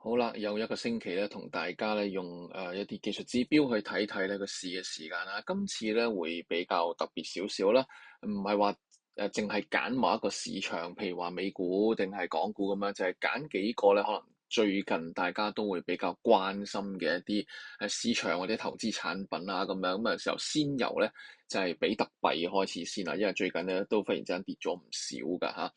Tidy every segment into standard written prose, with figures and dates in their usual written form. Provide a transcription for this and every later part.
好啦，又一個星期咧，同大家咧用一啲技術指標去睇睇呢個市嘅時間啦。今次咧會比較特別少少啦，唔係話淨係揀某一個市場，譬如話美股定係港股咁樣，就係揀幾個咧可能最近大家都會比較關心嘅一啲市場或者投資產品啊咁樣。咁啊時候先由咧就係比特幣開始先啦，因為最近咧都忽然之間跌咗唔少噶嚇。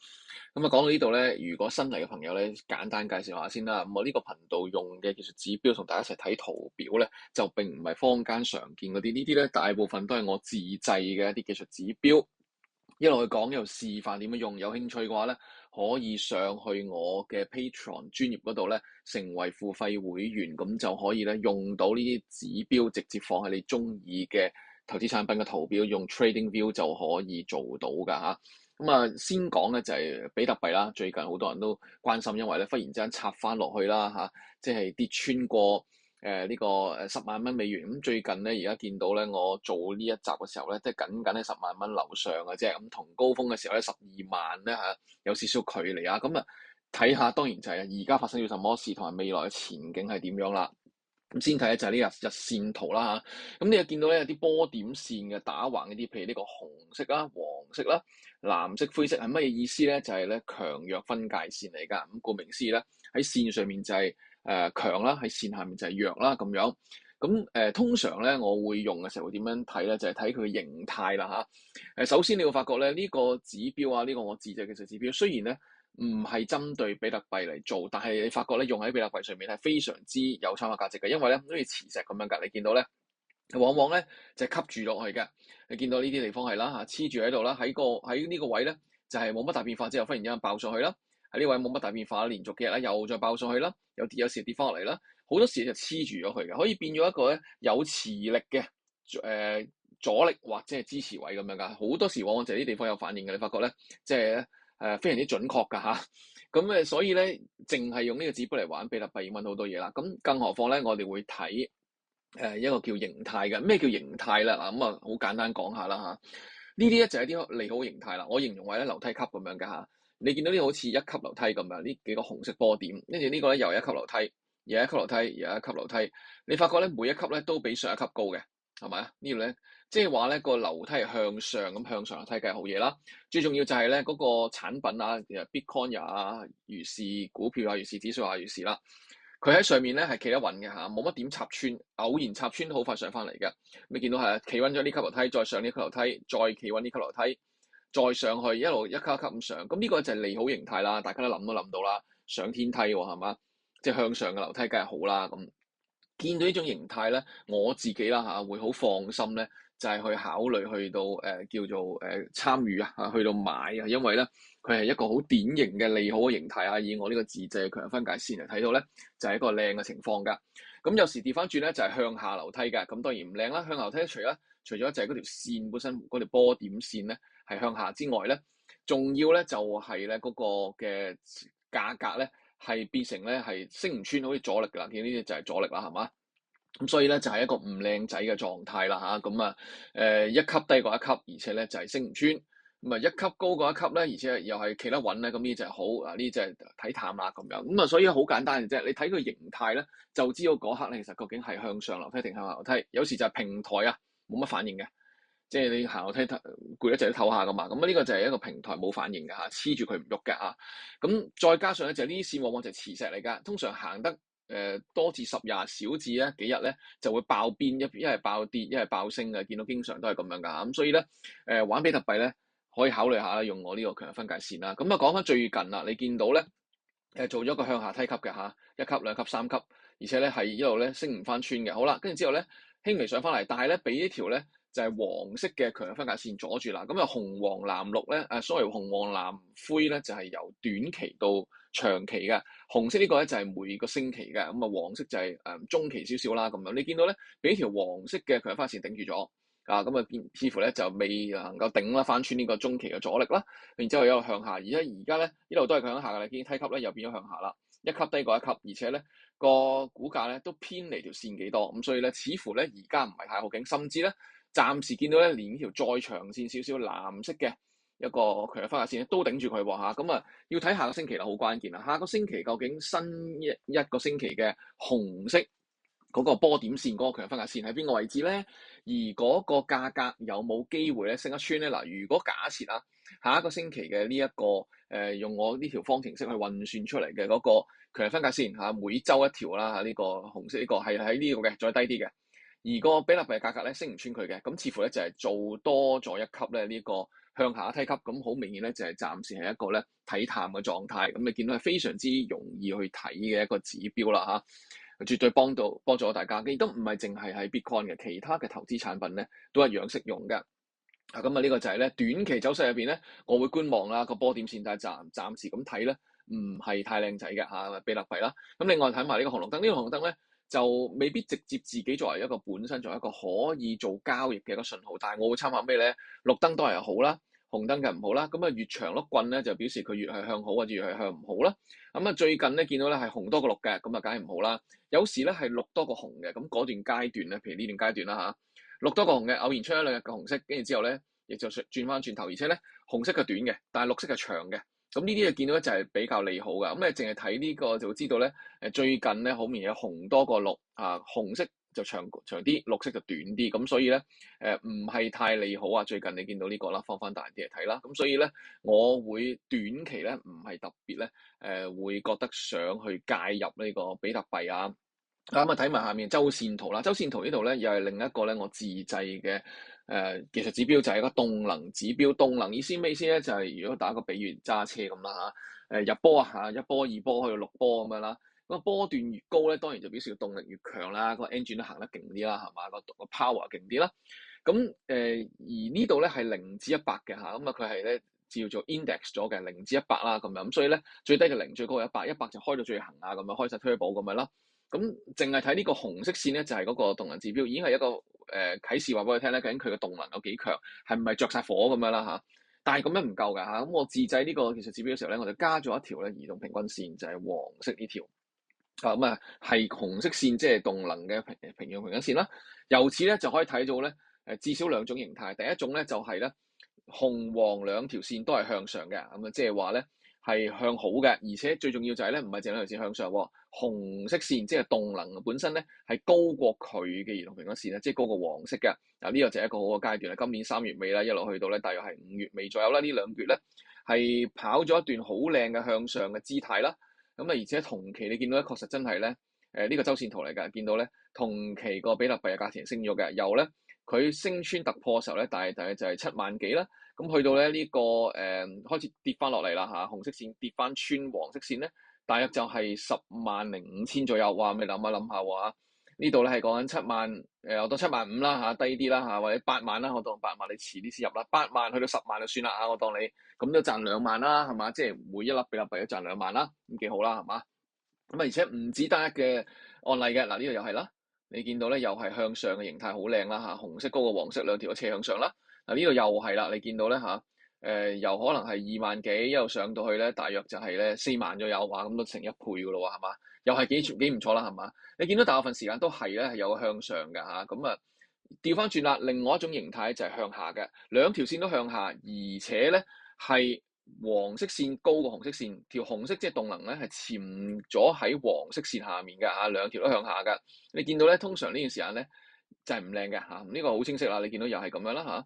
咁啊，講到呢度咧，如果新嚟嘅朋友咧，簡單介紹下先啦。咁我呢個頻道用嘅技術指標，同大家一齊睇圖表咧，就並唔係坊間常見嗰啲。呢啲咧，大部分都係我自製嘅一啲技術指標，一路去講，一路示範點樣用。有興趣嘅話咧，可以上去我嘅 Patreon 專頁嗰度咧，成為付費會員，咁就可以咧用到呢啲指標，直接放喺你中意嘅投資產品嘅圖表，用 TradingView 就可以做到㗎嚇。咁啊，先講咧就係比特幣啦，最近好多人都關心，因為咧忽然之間插翻落去啦嚇，即係跌穿過呢個10萬蚊美元。咁最近咧而家見到咧，我做呢一集嘅時候咧，即係僅僅喺10萬蚊樓上嘅啫。咁同高峰嘅時候咧12萬咧嚇有少少距離啊。咁啊睇下，當然就係而家發生咗什麼事，同埋未來嘅前景係點樣啦。咁先睇咧就係呢日線圖啦嚇，咁你又見到咧有啲波點線嘅打橫呢啲，譬如呢個紅色啦、黃色啦、藍色、灰色係乜嘢意思咧？就係咧強弱分界線嚟㗎。咁顧名思義咧，喺線上面就係強啦，喺線下面就係弱啦咁樣。咁通常咧我會用嘅時候會點樣睇咧？就係睇佢嘅形態啦嚇。首先你會發覺咧呢個指標啊，呢個我自製嘅技術指標，雖然咧唔係針對比特幣嚟做，但係你發覺咧用喺比特幣上面係非常之有參考價值嘅，因為咧好似磁石咁樣㗎，你見到咧往往咧就係吸住落去嘅。你見到呢啲地方係啦嚇，黐住喺度啦，喺呢個位咧就係冇乜大變化之後，忽然之間爆上去啦。喺呢位冇乜大變化，連續幾日咧又再爆上去啦，有時跌翻落嚟啦，好多時就黐住咗佢嘅，可以變咗一個咧有磁力嘅阻力或者係支持位咁樣㗎。好多時往往就係呢啲地方有反應嘅，你發覺咧即係非常之準確㗎嚇。咁所以咧，淨係用呢個指標嚟玩比特幣，已經揾好多嘢啦。咁更何況咧，我哋會睇一個叫形態嘅。咩叫形態啦？嗱，咁啊，好簡單講下啦嚇。呢啲咧就係啲利好形態啦。我形容為咧樓梯級咁樣嘅嚇。你見到呢個好似一級樓梯咁樣，呢幾個紅色波點，跟住呢個咧又一級樓梯，又一級樓梯，又一級樓梯。你發覺咧每一級咧都比上一級高嘅，係咪啊？呢度咧即係話咧個樓梯係向上咁，向上樓梯梗係好嘢啦。最重要就係咧嗰個產品啊，Bitcoin 啊，如是股票啊，如是指數啊，如是啦。佢喺上面咧係企得穩嘅嚇，冇乜點插穿，偶然插穿都好快上翻嚟嘅。你見到係企穩咗呢級樓梯，再上呢級樓梯，再企穩呢級樓梯，再上去一路一級一級咁上。咁呢個就係利好形態啦，大家都諗到啦，上天梯喎係嘛，即係向上嘅樓梯梗係好啦咁。見到呢種形態咧，我自己啦嚇會好放心咧，就係去考慮去到叫做參與啊，去到買啊，因為咧佢係一個好典型嘅利好嘅形態啊。以我呢個自製強分界線嚟睇到咧，就係一個靚嘅情況㗎。咁有時跌翻轉咧就係向下樓梯㗎，咁當然唔靚啦。向下樓梯除咗就係嗰條線本身嗰條波點線咧係向下之外咧，仲要咧就係咧嗰個嘅價格咧係變成咧係升唔穿好似阻力㗎啦。見呢啲就係阻力啦，係嘛？咁所以咧就係一個唔靚仔嘅狀態啦嚇。咁一級低過一級，而且咧就係升唔穿。咁啊一級高過一級咧，而且又係企得穩咧，咁呢就係好啊，呢就係睇淡啦咁樣。咁啊所以好簡單嘅啫，你睇佢形態咧就知道嗰刻咧其實究竟係向上樓梯定向下樓梯。有時就係平台啊冇乜反應嘅，即係你行樓梯攰一陣都唞下噶嘛。咁呢個就係一個平台冇反應嘅嚇，黐住佢唔喐嘅嚇。咁再加上咧就係呢啲線往往就係磁石嚟㗎，通常行得多至10日，少至咧幾日咧就會爆邊，一係爆跌，一係爆升嘅，見到經常都係咁樣㗎。咁所以咧玩比特幣咧可以考慮下用我呢個強弱分界線啦。咁啊講翻最近啦，你見到咧做咗個向下梯級嘅嚇，一級、兩級、三級，而且咧係一路咧升唔翻穿嘅。好啦，跟住之後咧輕微上翻嚟，但係咧俾呢條咧就係黃色嘅強弱分界線阻住啦。咁啊紅黃藍綠咧sorry，紅黃藍灰咧就係由短期到長期嘅。紅色呢個咧就係每個星期嘅，咁啊黃色就係中期少少啦咁樣。你見到咧俾條黃色嘅強弱分界線頂住咗啊，咁啊似乎咧就未能夠頂啦翻穿呢個中期嘅阻力啦。然之後一路向下，而家咧一路都係向下嘅啦，見梯級咧又變咗向下啦，一級低過一級，而且咧個股價咧都偏離條線幾多，咁所以咧似乎咧而家唔係太好景，甚至咧暫時見到咧連呢條再長線少少藍色嘅一個強弱分界線咧都頂住佢喎嚇，咁啊要睇下個星期啦，好關鍵啦。下個星期究竟新一個星期嘅紅色嗰個波點線嗰個強分界線喺邊個位置咧？而嗰個價格有冇機會咧升一穿咧？嗱，如果假設啊，下一個星期嘅呢一個用我呢條方程式去運算出嚟嘅嗰個強分界線嚇，每週一條啦嚇，呢個紅色呢個係喺呢度嘅，再低啲嘅。而個比特幣價格咧升唔穿佢嘅，咁似乎咧就係做多咗一級咧呢個向下梯級，咁好明顯咧就係暫時係一個咧睇淡嘅狀態。咁你見到係非常之容易去睇嘅一個指標啦嚇，絕對幫助大家。亦都唔係淨係喺 Bitcoin 嘅，其他嘅投資產品咧都一樣適用嘅。咁呢個就係咧短期走勢入邊咧，我會觀望啦個波點線，但係暫時咁睇咧唔係太靚仔嘅嚇，比特幣啦。咁另外睇埋呢個紅綠燈，呢個紅綠燈咧就未必直接自己作為一個本身作為一個可以做交易嘅一個信號，但係我會參考咩咧？綠燈當然係好啦，紅燈嘅唔好啦。咁越長碌棍咧就表示佢越係向好或者越係向唔好啦。最近咧見到咧係紅多過綠嘅，咁梗係唔好啦。有時咧係綠多過紅嘅，咁嗰段階段咧，譬如呢段階段啦綠多過紅嘅，偶然出一兩日嘅紅色，跟住之後咧，亦就轉翻轉頭，而且咧紅色係短嘅，但係綠色係長嘅。咁呢啲就見到咧就係比較利好嘅。咁你淨係睇呢個就會知道咧，最近咧好明顯紅多過綠啊，紅色就長啲，綠色就短啲。咁所以咧唔係太利好啊。最近你見到呢個啦，放翻大啲嚟睇啦。咁所以咧，我會短期咧唔係特別咧會覺得想去介入呢個比特幣啊。睇埋下面周線圖啦，周線圖呢度咧又係另一個咧我自製嘅技術指標，就係一個動能指標。動能意思咩意思咧？就係如果打個比喻揸車咁啦入波啊一波二波去到六波咁樣啦，個波段越高咧，當然就表示個動力越強啦，個 engine 都行得勁啲啦，係嘛，個 power 勁啲啦。咁而呢度咧係0至100嘅嚇，咁佢係咧叫做 index 咗嘅0至100啦咁樣，咁所以咧最低嘅0，最高嘅100，100就開到最行啊咁樣，開晒 turbo 咁樣啦。咁淨係睇呢個紅色線咧，就係嗰個動能指標，已經係一個啟示話俾我聽咧，究竟佢嘅動能有幾強，係唔係着晒火咁樣啦嚇？但係咁樣唔夠㗎嚇，咁我自製呢個技術指標嘅時候咧，我就加咗一條咧移動平均線，就係黃色呢條。係紅色線，即係動能嘅平陽平均線啦。由此咧就可以睇到咧至少兩種形態。第一種咧就係咧紅黃兩條線都係向上嘅，咁即係話咧係向好嘅，而且最重要就係咧唔係淨係兩條線向上喎。紅色線即係動能本身咧係高過佢嘅移動平均線咧，即係高過黃色嘅。呢個就係一個好嘅階段啦。今年3月尾啦，一路去到咧大約係5月尾左右啦。呢兩月咧係跑咗一段好靚嘅向上嘅姿態啦。而且同期你見到咧，確實真係咧，呢個周線圖嚟㗎，見到咧同期個比特幣嘅價錢升咗嘅，由咧佢升穿突破嘅時候咧，大約就係7萬幾啦，咁去到咧呢個開始跌翻落嚟啦嚇，紅色線跌翻穿黃色線咧，大約就係10.5萬左右，哇！你諗一諗下喎，呢度咧係講緊7萬，我當7萬5啦嚇，低啲啦嚇，或者8萬啦，我當8萬，你遲啲先入啦，8萬去到10萬就算啦嚇，我當你咁都賺2萬啦，係嘛？即係每一粒比特幣都賺2萬啦，咁幾好啦，係嘛？而且唔止單一嘅案例嘅，嗱呢度又係啦，你見到咧又係向上嘅形態好靚啦嚇，紅色高過黃色兩條都斜向上啦，嗱呢度又係啦，你見到咧嚇。由可能係2萬幾一路上到去咧，大約就係咧4萬左右，哇！咁都成1倍噶咯喎，係嘛？又係幾唔錯啦，係嘛？你見到大部分時間都係咧係有個向上嘅嚇，咁調翻轉啦，另外一種形態就係向下嘅，兩條線都向下，而且咧係黃色線高過紅色線，條紅色即係動能咧係潛咗喺黃色線下面嘅嚇，兩條都向下嘅。你見到咧，通常呢段時間咧就係唔靚嘅嚇，呢個好清晰啦。你見到又係咁樣啦嚇。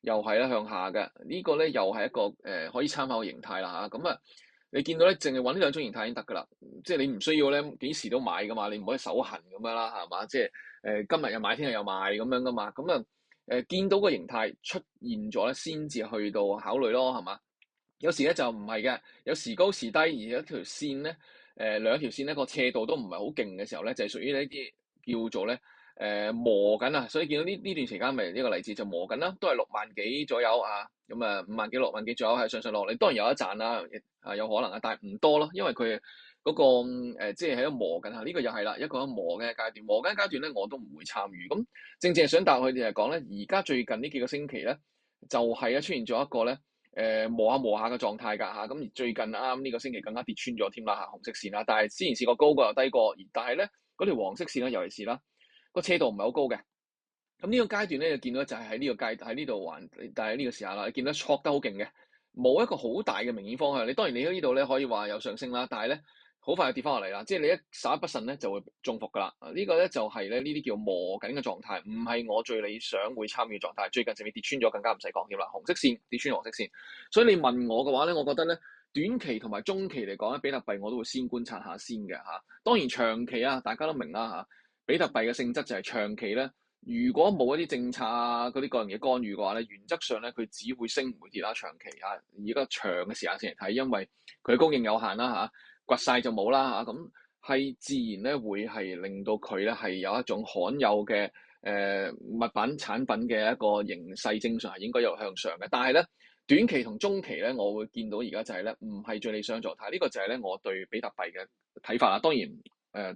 又係咧向下嘅，呢個咧又係一個可以參考嘅形態啦嚇。咁你見到咧，淨係揾呢兩種形態已經得㗎啦。即係你唔需要咧幾時都買㗎嘛，你唔可以手痕咁樣啦，係嘛？即係今日又買，聽日又賣咁樣㗎嘛。咁見到個形態出現咗咧，先至去到考慮咯，係嘛？有時咧就唔係嘅，有時高時低，而一條線咧兩條線咧個斜度都唔係好勁嘅時候咧，就係屬於呢啲叫做咧。磨緊啊，所以見到呢段時間咪呢個例子就磨緊啦，都係6萬幾左右啊，咁5萬幾6萬幾左右係上落，你當然有一賺啦，有可能啊，但係唔多咯，因為佢嗰個即係喺度磨緊嚇，呢個又係啦，一個磨嘅階段，磨緊階段咧我都唔會參與，咁正係想答佢哋嚟講咧，而家最近呢幾個星期咧就係出現咗一個咧磨下嘅狀態㗎嚇，咁而最近啱呢個星期更加跌穿咗添啦嚇，紅色線啦，但係之前試過高過又低過，但係咧嗰條黃色線咧尤其是啦。個斜度唔係好高嘅，咁呢個階段咧，就見到就係喺呢個喺呢度環，但係呢個時候啦，你見到挫得好勁嘅，冇一個好大嘅明顯方向。你當然你喺呢度咧可以話有上升啦，但係咧好快就跌翻落嚟啦。即係你一稍一不慎咧就會中伏噶啦。呢個咧就係咧呢啲叫磨緊嘅狀態，唔係我最理想會參與嘅狀態。最近甚至跌穿咗，更加唔使講添啦。紅色線跌穿黃色線，所以你問我嘅話咧，我覺得咧短期同埋中期嚟講咧，比特幣我都會先觀察下先嘅嚇。當然長期啊，大家都明啦嚇，比特幣嘅性質就係長期咧。如果冇一啲政策啊嗰啲各樣嘢干預嘅話咧，原則上咧佢只會升唔會跌啦。長期啊，以一個長嘅時間線嚟睇，因為佢供應有限啦嚇，掘晒就冇啦嚇，咁係自然咧會係令到佢咧係有一種罕有嘅物品產品嘅一個形勢，正常係應該有向上嘅。但係咧短期同中期咧，我會見到而家就係咧唔係最理想狀態。呢個就係咧我對比特幣嘅睇法啦。當然。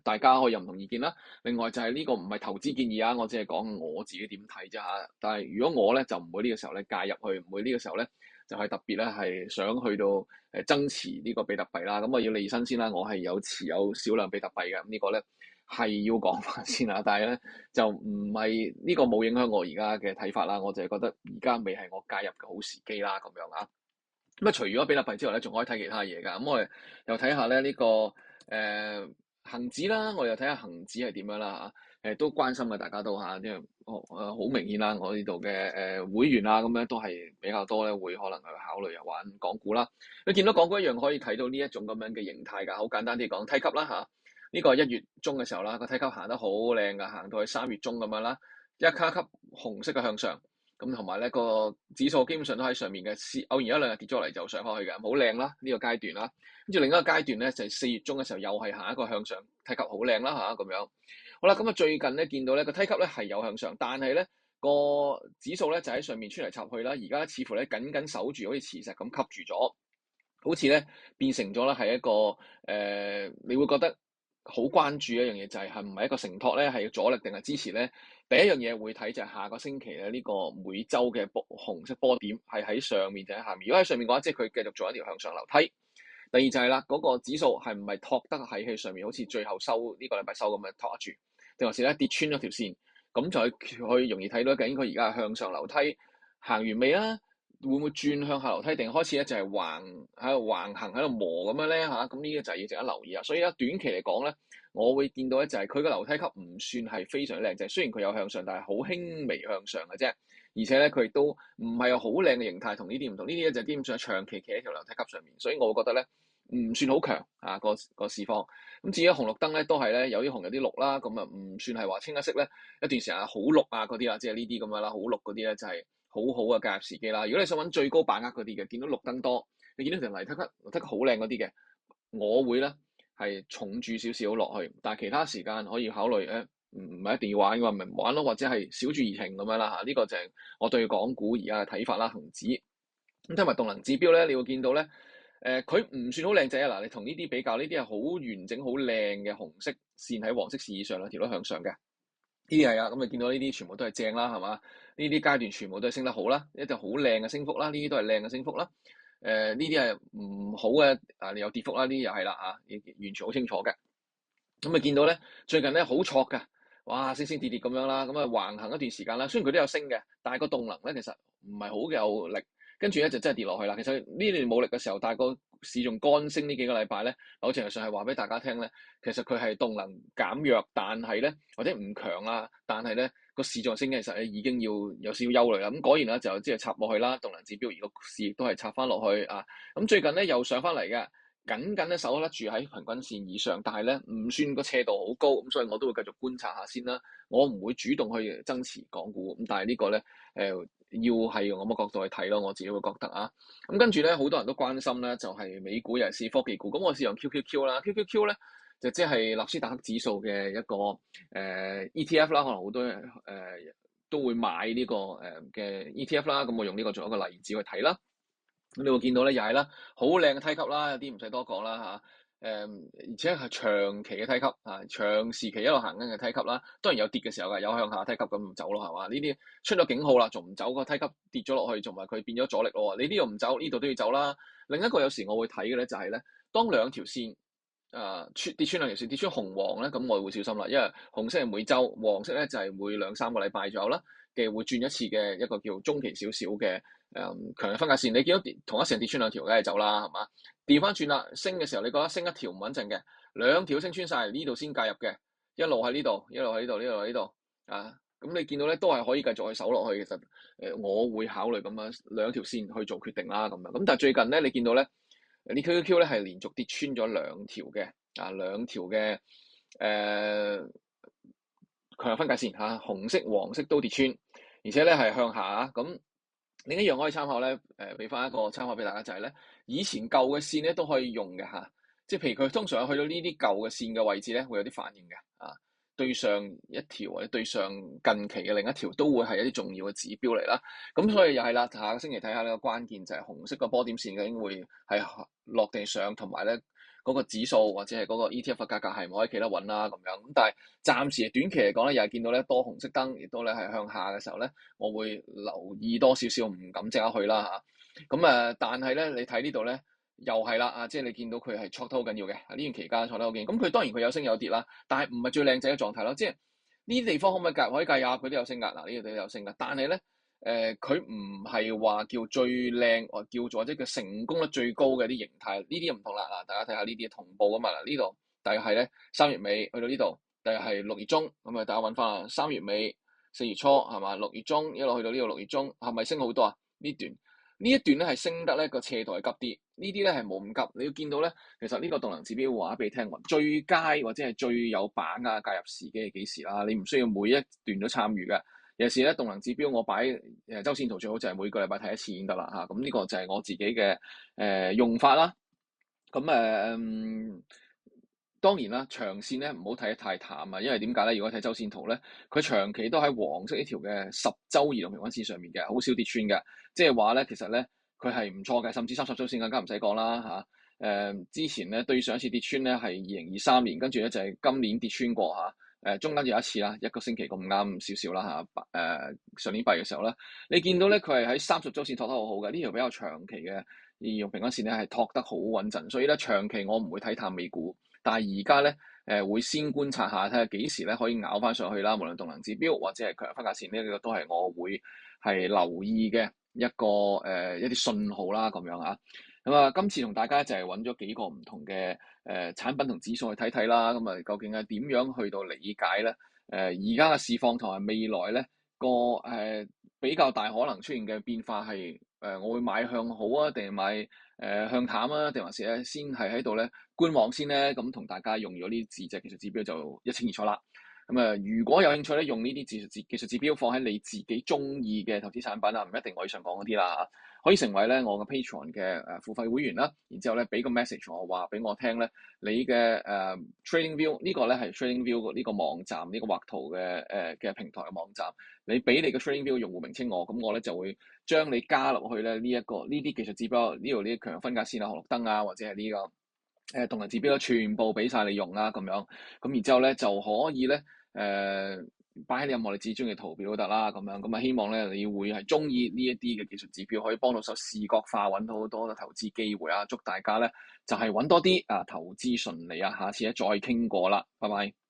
大家可以有唔同意見啦。另外就係呢個唔係投資建議啊，我只係講我自己點睇啫嚇。但係如果我咧就唔會呢個時候咧介入去，唔會呢個時候咧就係特別咧係想去到增持呢個比特幣啦。咁我要利申先啦，我係有持有少量比特幣嘅。咁呢個咧係要講翻先啦。但係咧就唔係呢個冇影響我而家嘅睇法啦。我就係覺得而家未係我介入嘅好時機啦，咁樣啊。咁啊，除咗比特幣之外咧，仲可以睇其他嘢㗎。咁我哋又睇下咧呢個恒指啦，我又睇下恒指係點樣啦嚇。都關心嘅，大家都嚇，即係好明顯啦。我呢度嘅會員啊，咁樣都係比較多咧，會可能去考慮玩港股啦。你見到港股一樣可以睇到呢一種咁樣嘅形態㗎。好簡單啲講，梯級啦嚇。呢個係1月中嘅時候啦，個梯級行得好靚㗎，行到去3月中咁樣啦，一卡級紅色嘅向上。咁同埋咧個指數基本上都喺上面嘅，偶然一兩日跌咗嚟就上返去嘅，好靚啦呢個階段啦。跟住另一個階段咧就係4月中嘅時候，又係行一個向上梯級，好靚啦嚇咁樣。好啦，咁啊最近咧見到咧個梯級咧係有向上，但係咧個指數咧就喺上面穿嚟插去啦。而家似乎咧緊緊守住，好似磁石咁吸住咗，好似咧變成咗咧係一個你會覺得好關注一樣嘢，就係唔係一個承托咧，係阻力定係支持咧？第一樣嘢會睇就係下個星期咧呢個每週嘅紅色波點係喺上面定喺下面。如果喺上面嘅話，即係佢繼續做一條向上樓梯。第二就係啦，嗰個指數係唔係托得喺上面，好似最後收呢個禮拜收咁樣托得住，定還是咧跌穿咗條線？咁就去容易睇到究竟佢而家係向上樓梯行完未啦？會唔會轉向下樓梯，定開始咧就係喺度橫行喺度磨咁樣咧嚇？咁呢個就係要值得留意啊！所以咧短期嚟講咧，我會見到咧就係佢個樓梯級唔算係非常靚仔，雖然佢有向上，但係好輕微向上嘅啫。而且咧佢亦都唔係有好靚嘅形態，同呢啲唔同。呢啲咧就基本上長期企喺條樓梯級上面，所以我會覺得咧唔算好強啊個市況。咁至於紅綠燈咧，都係咧有啲紅有啲綠啦，咁啊唔算係話清一色咧一段時間好綠啊嗰啲啦，即係呢啲咁樣啦，好綠嗰啲咧就係好好嘅介入時機啦。如果你想揾最高把握嗰啲嘅，見到綠燈多，你見到條泥梯級好靚嗰啲嘅，我會咧係重注少少落去，但係其他時間可以考慮唔係一定要玩嘅話，咪唔玩咯，或者係小注怡情咁樣啦嚇。呢個就係我對港股而家嘅睇法啦，恒指。咁睇埋動能指標咧，你會見到咧，佢唔算好靚仔啊！嗱，你同呢啲比較，呢啲係好完整、好靚嘅紅色線喺黃色線以上兩條都向上嘅。呢啲係啊，咁你見到呢啲全部都係正啦，係嘛？呢啲階段全部都係升得好啦，一隻好靚嘅升幅啦，呢啲都係靚嘅升幅啦。呢啲係唔好嘅你有跌幅啦，呢啲又係啦嚇，完全好清楚嘅。咁啊見到咧，最近咧好挫㗎，哇升升跌跌咁樣啦，咁啊橫行一段時間啦。雖然佢都有升嘅，但係個動能咧其實唔係好有力，跟住咧就真係跌落去啦。其實呢段冇力嘅時候，但係個市仲乾升呢幾個禮拜咧，某程度上係話俾大家聽咧，其實佢係動能減弱，但係咧或者唔強啦，但係咧個市仲升嘅，其實已經要有少少憂慮啦。咁果然啦，就即係插落去啦，動能指標而個市亦都係插翻落去啊。咁最近咧又上翻嚟嘅。緊緊咧守得住喺平均線以上，但係咧唔算個斜度好高，咁所以我都會繼續觀察下先啦。我唔會主動去增持港股，咁但係呢個咧要係用咁嘅角度去睇咯，我自己會覺得啊。咁跟住咧好多人都關心咧，就係美股尤其是科技股，咁我試用 QQQ 啦，QQQ 咧就即係納斯達克指數嘅一個ETF 啦，可能好多人都會買呢個嘅 ETF 啦，咁我用呢個做一個例子去睇啦。咁你會見到咧，又係啦，好靚嘅梯級啦，有啲唔使多講啦嚇。而且係長期嘅梯級啊，長時期一路行緊嘅梯級啦。當然有跌嘅時候㗎，有向下梯級咁唔走咯，係嘛？呢啲出咗警號啦，仲唔走個梯級跌咗落去，仲埋佢變咗阻力咯。你呢度唔走，呢度都要走啦。另一個有時我會睇嘅咧，就係咧，當兩條線跌穿兩條線，跌穿紅黃咧，咁我會小心啦，因為紅色係每週，黃色咧就係每2-3個禮拜左右啦嘅會轉一次嘅一個叫中期少少嘅強弱分界線。你見到同一時間跌穿兩條，梗係走啦，係嘛？調翻轉啦，升嘅時候你覺得升一條唔穩陣嘅，兩條升穿晒呢度先介入嘅，一路喺呢度，一路喺呢度，呢度喺呢度啊。咁你見到咧都係可以繼續去守落去。其實我會考慮咁樣兩條線去做決定啦，咁樣。咁但係最近咧，你見到咧呢 QQQ 咧係連續跌穿咗兩條嘅兩條嘅強弱分界線嚇，紅色、黃色都跌穿，而且咧係向下啊。咁另一樣可以參考咧，俾翻一個參考俾大家就係咧，以前舊嘅線咧都可以用嘅嚇，即係譬如佢通常去到呢啲舊嘅線嘅位置咧，會有啲反應嘅啊。對上一條或者對上近期嘅另一條都會係一啲重要嘅指標嚟啦。咁所以又係啦，下個星期睇下呢個關鍵就係紅色個波點線究竟會係落地上，同埋咧嗰個指數或者係嗰個 ETF 嘅價格係唔可以企得穩啦咁樣。咁但係暫時短期嚟講咧，又係見到咧多紅色燈，亦都咧係向下嘅時候咧，我會留意多少少，唔敢即刻去啦嚇。咁但係咧你睇呢度咧。又係啦，即係你見到佢係挫得好緊要嘅，呢段期間挫得好緊要。咁佢當然佢有升有跌啦，但係唔係最靚仔嘅狀態咯。即係呢啲地方可唔可以計下？佢都有升㗎，嗱呢度都有升㗎。但係咧，佢唔係話叫最靚，叫做或者叫成功率最高嘅啲形態，呢啲唔同啦。嗱，大家睇下呢啲同步㗎嘛。嗱呢度大約係咧3月尾去到呢度，大約係6月中咁啊。大家揾翻啊，3月尾4月初係嘛？6月中一路去到呢度6月中，係咪升好多啊？呢一段咧係升得咧個斜度係急啲，呢啲咧係冇咁急。你要見到咧，其實呢個動能指標話俾你聽，最佳或者係最有把握介入時機係幾時啦？你唔需要每一段都參與嘅。有時咧動能指標我擺周線圖最好就係每個禮拜睇一次已經得啦嚇。咁呢個就係我自己嘅用法啦。咁當然啦，長線咧唔好睇得太淡啊，因為點解咧？如果睇周線圖咧，佢長期都喺黃色呢條嘅10週移動平均線上面嘅，好少跌穿嘅。即係話咧，其實咧佢係唔錯嘅，甚至30週線更加唔使講啦嚇。之前咧對上一次跌穿咧係2023年，跟住咧就係今年跌穿過嚇。中間有一次啦，一個星期咁啱少少啦嚇。上年8月嘅時候咧，你見到咧佢係喺30週線托得好好嘅，呢條比較長期嘅移動平均線咧係托得好穩陣，所以咧長期我唔會睇淡美股。但係而家咧，會先觀察下，睇下幾時咧可以咬翻上去啦。無論動能指標或者係強弱分界線呢個都係我會係留意嘅一個一啲信號啦，咁樣啊。咁啊，今次同大家就係揾咗幾個唔同嘅產品同指數去睇睇啦。咁啊，究竟係點樣去到理解咧？而家嘅市況同埋未來咧個比較大可能出現嘅變化係我會買向好啊，定係買向淡啊，定還是咧先係喺度咧觀望先咧？咁同大家用咗呢啲技術指標就一清二楚啦。如果有興趣咧，用呢啲技術指標放喺你自己中意嘅投資產品啊，唔一定我以上講嗰啲啦，可以成為咧我嘅 Patreon 嘅付費會員啦。然之後咧俾個 message 我話俾我聽咧，你嘅TradingView 呢個咧係 TradingView 呢個網站呢個畫圖嘅平台嘅網站，你俾你嘅 TradingView 用戶名稱我，咁我咧就會將你加落去咧呢啲技術指標，呢度呢啲強弱分界線啊、紅綠燈啊，或者係呢個動能指標全部俾晒你用啦，咁樣，咁然之後咧就可以咧擺喺你任何你自己中意嘅圖表都得啦，咁樣，咁啊希望咧你會係中意呢一啲嘅技術指標，可以幫到手視覺化揾到好多嘅投資機會啊！祝大家咧就係揾多啲投資順利啊！下次咧再傾過啦，拜拜。